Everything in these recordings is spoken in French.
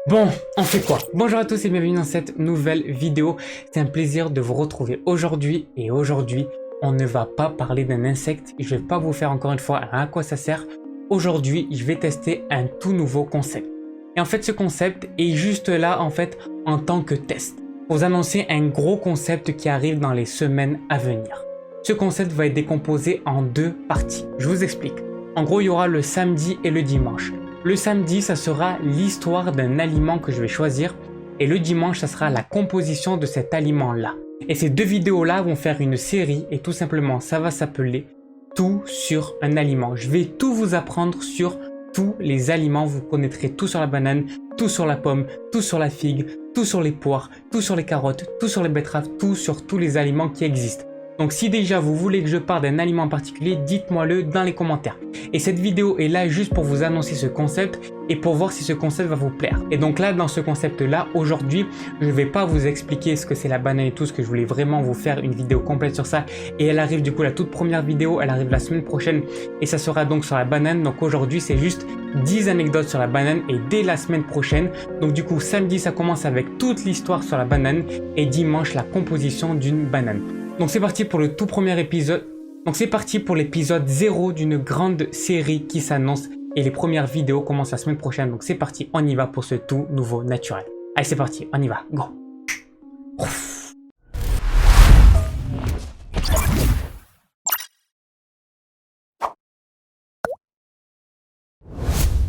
Bon, on fait quoi? Bonjour à tous et bienvenue dans cette nouvelle vidéo. C'est un plaisir de vous retrouver aujourd'hui. Et aujourd'hui, on ne va pas parler d'un insecte. Je vais pas vous faire encore une fois à quoi ça sert. Aujourd'hui, je vais tester un tout nouveau concept. Et en fait, ce concept est juste là en fait en tant que test. Pour vous annoncer un gros concept qui arrive dans les semaines à venir. Ce concept va être décomposé en deux parties. Je vous explique. En gros, il y aura le samedi et le dimanche. Le samedi, ça sera l'histoire d'un aliment que je vais choisir et le dimanche, ça sera la composition de cet aliment-là. Et ces deux vidéos-là vont faire une série et tout simplement, ça va s'appeler Tout sur un aliment. Je vais tout vous apprendre sur tous les aliments. Vous connaîtrez tout sur la banane, tout sur la pomme, tout sur la figue, tout sur les poires, tout sur les carottes, tout sur les betteraves, tout sur tous les aliments qui existent. Donc si déjà vous voulez que je parle d'un aliment en particulier, dites-moi-le dans les commentaires. Et cette vidéo est là juste pour vous annoncer ce concept et pour voir si ce concept va vous plaire. Et donc là, dans ce concept-là, aujourd'hui, je ne vais pas vous expliquer ce que c'est la banane et tout, ce que je voulais vraiment vous faire une vidéo complète sur ça. Et elle arrive du coup, la toute première vidéo, elle arrive la semaine prochaine et ça sera donc sur la banane. Donc aujourd'hui, c'est juste 10 anecdotes sur la banane et dès la semaine prochaine. Donc du coup, samedi, ça commence avec toute l'histoire sur la banane et dimanche, la composition d'une banane. Donc c'est parti pour le tout premier épisode. Donc c'est parti pour l'épisode 0 d'une grande série qui s'annonce et les premières vidéos commencent la semaine prochaine. Donc c'est parti, on y va pour ce tout nouveau naturel. Allez c'est parti, on y va, go.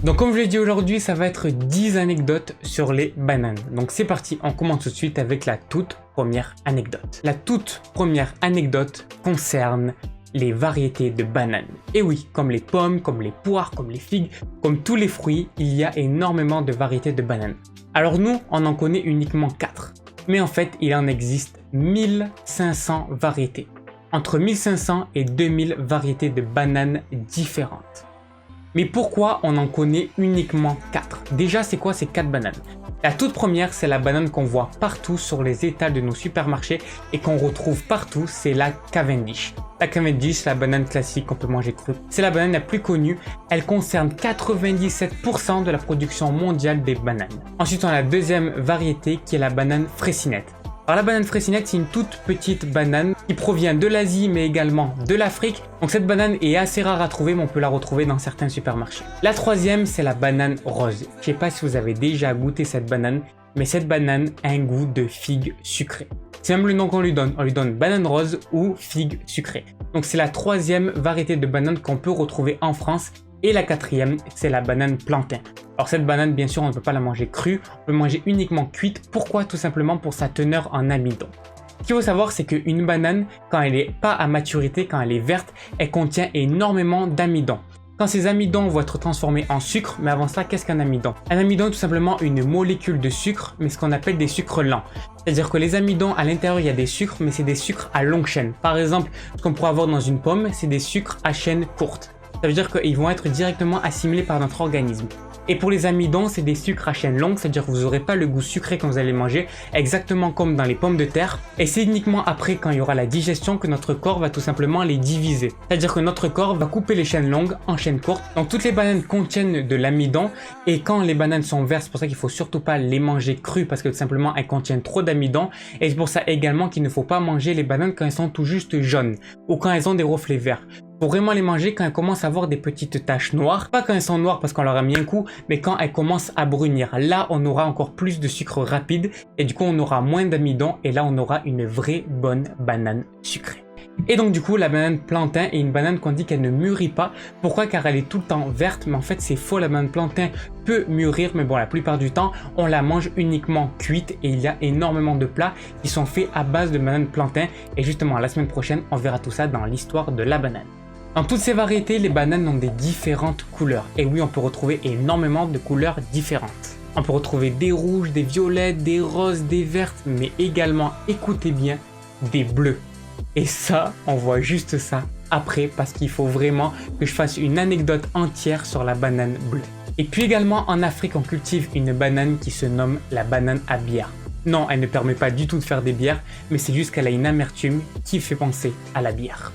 Donc comme je l'ai dit aujourd'hui, ça va être 10 anecdotes sur les bananes. Donc c'est parti, on commence tout de suite avec la toute première anecdote. La toute première anecdote concerne les variétés de bananes. Et oui, comme les pommes, comme les poires, comme les figues, comme tous les fruits, il y a énormément de variétés de bananes. Alors nous, on en connaît uniquement 4. Mais en fait, il en existe 1500 variétés. Entre 1500 et 2000 variétés de bananes différentes. Mais pourquoi on en connaît uniquement 4? Déjà, c'est quoi ces 4 bananes? La toute première, c'est la banane qu'on voit partout sur les étals de nos supermarchés et qu'on retrouve partout, c'est la Cavendish. La Cavendish, la banane classique qu'on peut manger crue. C'est la banane la plus connue. Elle concerne 97% de la production mondiale des bananes. Ensuite, on a la deuxième variété qui est la banane Fraisinette. Alors la banane Fraisinette, c'est une toute petite banane qui provient de l'Asie mais également de l'Afrique. Donc cette banane est assez rare à trouver mais on peut la retrouver dans certains supermarchés. La troisième, c'est la banane rose. Je ne sais pas si vous avez déjà goûté cette banane, mais cette banane a un goût de figue sucrée. C'est même le nom qu'on lui donne. On lui donne banane rose ou figue sucrée. Donc c'est la troisième variété de banane qu'on peut retrouver en France. Et la quatrième, c'est la banane plantain. Alors cette banane, bien sûr, on ne peut pas la manger crue, on peut manger uniquement cuite. Pourquoi? Tout simplement pour sa teneur en amidon. Ce qu'il faut savoir, c'est qu'une banane, quand elle n'est pas à maturité, quand elle est verte, elle contient énormément d'amidon. Quand ces amidons vont être transformés en sucre, mais avant cela, qu'est-ce qu'un amidon? Un amidon est tout simplement une molécule de sucre, mais ce qu'on appelle des sucres lents. C'est-à-dire que les amidons, à l'intérieur, il y a des sucres, mais c'est des sucres à longue chaîne. Par exemple, ce qu'on pourrait avoir dans une pomme, c'est des sucres à chaîne courte. Ça veut dire qu'ils vont être directement assimilés par notre organisme. Et pour les amidons, c'est des sucres à chaîne longue, c'est-à-dire que vous n'aurez pas le goût sucré quand vous allez manger, exactement comme dans les pommes de terre. Et c'est uniquement après, quand il y aura la digestion, que notre corps va tout simplement les diviser. C'est-à-dire que notre corps va couper les chaînes longues en chaînes courtes. Donc toutes les bananes contiennent de l'amidon. Et quand les bananes sont vertes, c'est pour ça qu'il ne faut surtout pas les manger crues, parce que tout simplement elles contiennent trop d'amidon. Et c'est pour ça également qu'il ne faut pas manger les bananes quand elles sont tout juste jaunes, ou quand elles ont des reflets verts. Faut vraiment les manger quand elles commencent à avoir des petites taches noires. Pas quand elles sont noires parce qu'on leur a mis un coup, mais quand elles commencent à brunir. Là, on aura encore plus de sucre rapide et du coup, on aura moins d'amidon et là, on aura une vraie bonne banane sucrée. Et donc du coup, la banane plantain est une banane qu'on dit qu'elle ne mûrit pas. Pourquoi? Car elle est tout le temps verte, mais en fait c'est faux, la banane plantain peut mûrir, mais bon, la plupart du temps, on la mange uniquement cuite et il y a énormément de plats qui sont faits à base de banane plantain. Et justement, la semaine prochaine, on verra tout ça dans l'histoire de la banane. Dans toutes ces variétés, les bananes ont des différentes couleurs. Et oui, on peut retrouver énormément de couleurs différentes. On peut retrouver des rouges, des violettes, des roses, des vertes, mais également, écoutez bien, des bleus. Et ça, on voit juste ça après parce qu'il faut vraiment que je fasse une anecdote entière sur la banane bleue. Et puis également, en Afrique, on cultive une banane qui se nomme la banane à bière. Non, elle ne permet pas du tout de faire des bières, mais c'est juste qu'elle a une amertume qui fait penser à la bière.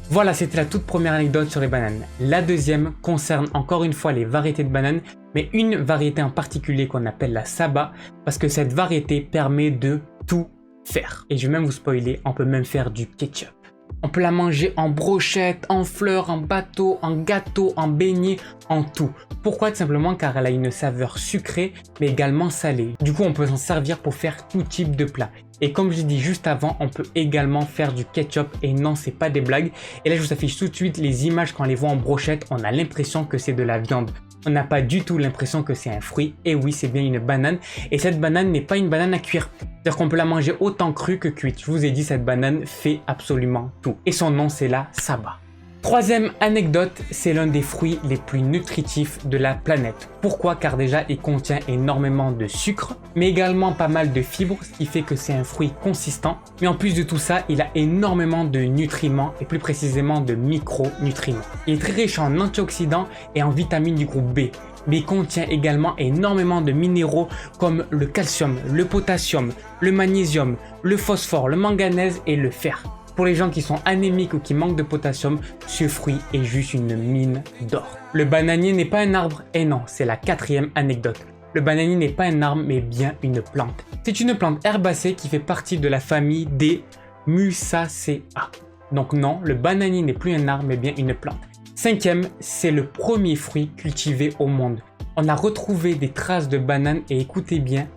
Voilà, c'était la toute première anecdote sur les bananes. La deuxième concerne encore une fois les variétés de bananes, mais une variété en particulier qu'on appelle la Saba, parce que cette variété permet de tout faire. Et je vais même vous spoiler, on peut même faire du ketchup. On peut la manger en brochette, en fleurs, en bateau, en gâteau, en beignet, en tout. Pourquoi? Tout simplement car elle a une saveur sucrée, mais également salée. Du coup, on peut s'en servir pour faire tout type de plat. Et comme je l'ai dit juste avant, on peut également faire du ketchup. Et non, c'est pas des blagues. Et là, je vous affiche tout de suite les images quand on les voit en brochette. On a l'impression que c'est de la viande. On n'a pas du tout l'impression que c'est un fruit. Et oui, c'est bien une banane. Et cette banane n'est pas une banane à cuire. C'est-à-dire qu'on peut la manger autant crue que cuite. Je vous ai dit, cette banane fait absolument tout. Et son nom, c'est la Saba. Troisième anecdote, c'est l'un des fruits les plus nutritifs de la planète. Pourquoi? Car déjà, il contient énormément de sucre, mais également pas mal de fibres, ce qui fait que c'est un fruit consistant. Mais en plus de tout ça, il a énormément de nutriments, et plus précisément de micronutriments. Il est très riche en antioxydants et en vitamines du groupe B. Mais il contient également énormément de minéraux comme le calcium, le potassium, le magnésium, le phosphore, le manganèse et le fer. Pour les gens qui sont anémiques ou qui manquent de potassium, ce fruit est juste une mine d'or. Le bananier n'est pas un arbre, et non, c'est la quatrième anecdote. Le bananier n'est pas un arbre, mais bien une plante. C'est une plante herbacée qui fait partie de la famille des Musaceae. Donc non, le bananier n'est plus un arbre, mais bien une plante. Cinquième, c'est le premier fruit cultivé au monde. On a retrouvé des traces de bananes, et écoutez bien,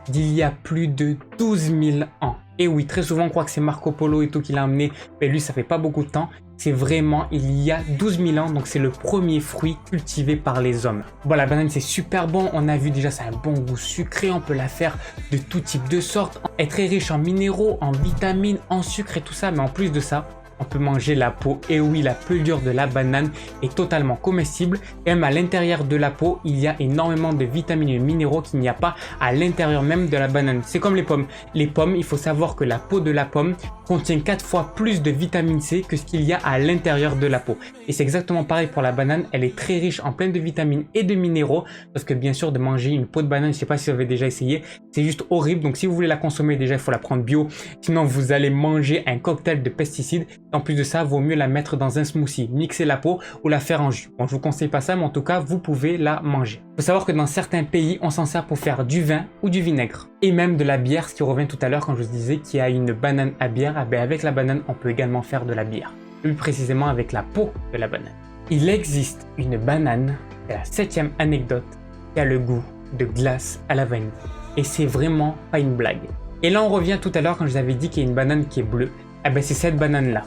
d'il y a plus de 12 000 ans. Et oui, très souvent on croit que c'est Marco Polo et tout qui l'a amené, mais lui ça fait pas beaucoup de temps. C'est vraiment il y a 12 000 ans, donc c'est le premier fruit cultivé par les hommes. Bon, la banane c'est super bon, on a vu déjà c'est un bon goût sucré, on peut la faire de tout type de sorte. Elle est très riche en minéraux, en vitamines, en sucre et tout ça, mais en plus de ça, on peut manger la peau. Et oui, la pelure de la banane est totalement comestible. Et même à l'intérieur de la peau, il y a énormément de vitamines et de minéraux qu'il n'y a pas à l'intérieur même de la banane. C'est comme les pommes. Les pommes, il faut savoir que la peau de la pomme contient 4 fois plus de vitamine C que ce qu'il y a à l'intérieur de la peau. Et c'est exactement pareil pour la banane. Elle est très riche en plein de vitamines et de minéraux. Parce que bien sûr, de manger une peau de banane, je ne sais pas si vous avez déjà essayé, c'est juste horrible. Donc si vous voulez la consommer, déjà, il faut la prendre bio. Sinon, vous allez manger un cocktail de pesticides. En plus de ça, vaut mieux la mettre dans un smoothie, mixer la peau ou la faire en jus. Bon, je vous conseille pas ça, mais en tout cas, vous pouvez la manger. Il faut savoir que dans certains pays, on s'en sert pour faire du vin ou du vinaigre. Et même de la bière, ce qui revient tout à l'heure quand je vous disais qu'il y a une banane à bière. Ah ben avec la banane, on peut également faire de la bière. Plus précisément avec la peau de la banane. Il existe une banane, c'est la 7e anecdote, qui a le goût de glace à la vanille. Et c'est vraiment pas une blague. Et là, on revient tout à l'heure quand je vous avais dit qu'il y a une banane qui est bleue. Ah ben c'est cette banane-là.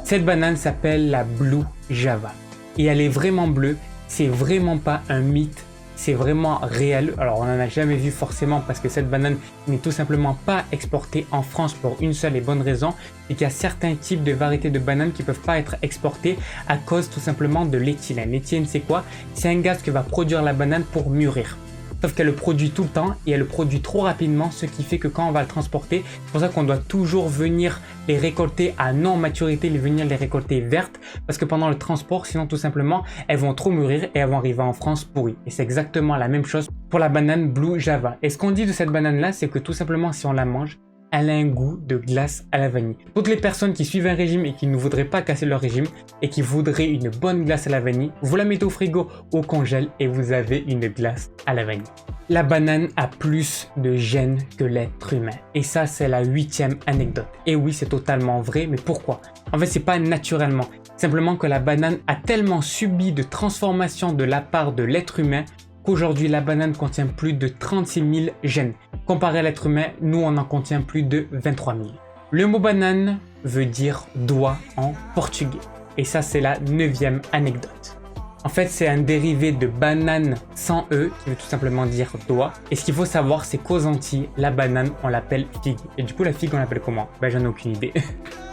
Cette banane s'appelle la Blue Java. Et elle est vraiment bleue, c'est vraiment pas un mythe, c'est vraiment réel. Alors on n'en a jamais vu forcément parce que cette banane n'est tout simplement pas exportée en France pour une seule et bonne raison, c'est qu'il y a certains types de variétés de bananes qui ne peuvent pas être exportées à cause tout simplement de l'éthylène. L'éthylène c'est quoi? C'est un gaz que va produire la banane pour mûrir. Sauf qu'elle le produit tout le temps et elle le produit trop rapidement, ce qui fait que quand on va le transporter, c'est pour ça qu'on doit toujours venir les récolter à non-maturité, venir les récolter vertes, parce que pendant le transport, sinon tout simplement, elles vont trop mûrir et elles vont arriver en France pourries. Et c'est exactement la même chose pour la banane Blue Java. Et ce qu'on dit de cette banane-là, c'est que tout simplement, si on la mange, elle a un goût de glace à la vanille. Toutes les personnes qui suivent un régime et qui ne voudraient pas casser leur régime et qui voudraient une bonne glace à la vanille, vous la mettez au frigo, au congèle et vous avez une glace à la vanille. La banane a plus de gènes que l'être humain. Et ça, c'est la 8e anecdote. Et oui, c'est totalement vrai, mais pourquoi? En fait, c'est pas naturellement. Simplement que la banane a tellement subi de transformation de la part de l'être humain qu'aujourd'hui, la banane contient plus de 36 000 gènes. Comparé à l'être humain, nous, on en contient plus de 23 000. Le mot banane veut dire doigt en portugais. Et ça, c'est la 9e anecdote. En fait, c'est un dérivé de banane sans E, qui veut tout simplement dire doigt. Et ce qu'il faut savoir, c'est qu'aux Antilles, la banane, on l'appelle figue. Et du coup, la figue, on l'appelle comment? Ben, j'en ai aucune idée.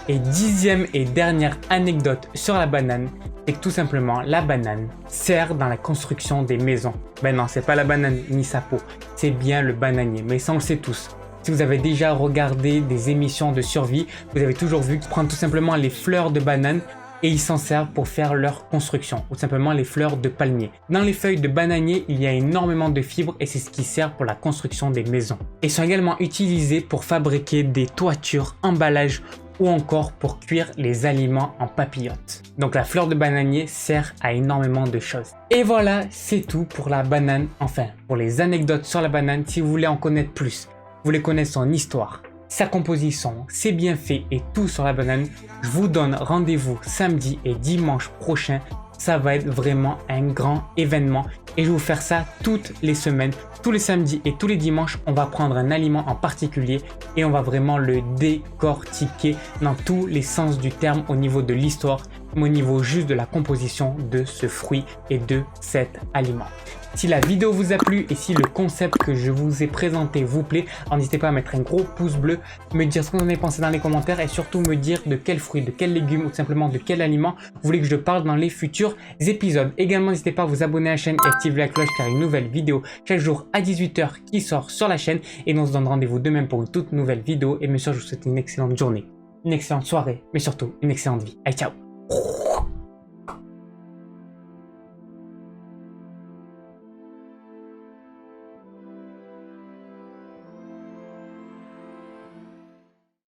Et 10e et dernière anecdote sur la banane, c'est que tout simplement, la banane sert dans la construction des maisons. Ben non, c'est pas la banane ni sa peau, c'est bien le bananier, mais ça on le sait tous. Si vous avez déjà regardé des émissions de survie, vous avez toujours vu qu'ils prennent tout simplement les fleurs de banane et ils s'en servent pour faire leur construction, ou simplement les fleurs de palmier. Dans les feuilles de bananier, il y a énormément de fibres et c'est ce qui sert pour la construction des maisons. Ils sont également utilisés pour fabriquer des toitures, emballages ou encore pour cuire les aliments en papillote. Donc la fleur de bananier sert à énormément de choses. Et voilà, c'est tout pour la banane, enfin pour les anecdotes sur la banane. Si vous voulez en connaître plus, vous voulez connaître son histoire, sa composition, ses bienfaits et tout sur la banane, je vous donne rendez-vous samedi et dimanche prochain. Ça va être vraiment un grand événement et je vais vous faire ça toutes les semaines. Tous les samedis et tous les dimanches, on va prendre un aliment en particulier et on va vraiment le décortiquer dans tous les sens du terme au niveau de l'histoire, mais au niveau juste de la composition de ce fruit et de cet aliment. Si la vidéo vous a plu et si le concept que je vous ai présenté vous plaît, n'hésitez pas à mettre un gros pouce bleu, me dire ce que vous en avez pensé dans les commentaires et surtout me dire de quel fruit, de quel légume ou tout simplement de quel aliment vous voulez que je parle dans les futurs épisodes. Également, n'hésitez pas à vous abonner à la chaîne et activer la cloche car une nouvelle vidéo chaque jour à 18 h qui sort sur la chaîne et on se donne rendez-vous demain pour une toute nouvelle vidéo et bien sûr je vous souhaite une excellente journée, une excellente soirée mais surtout une excellente vie. Allez, ciao!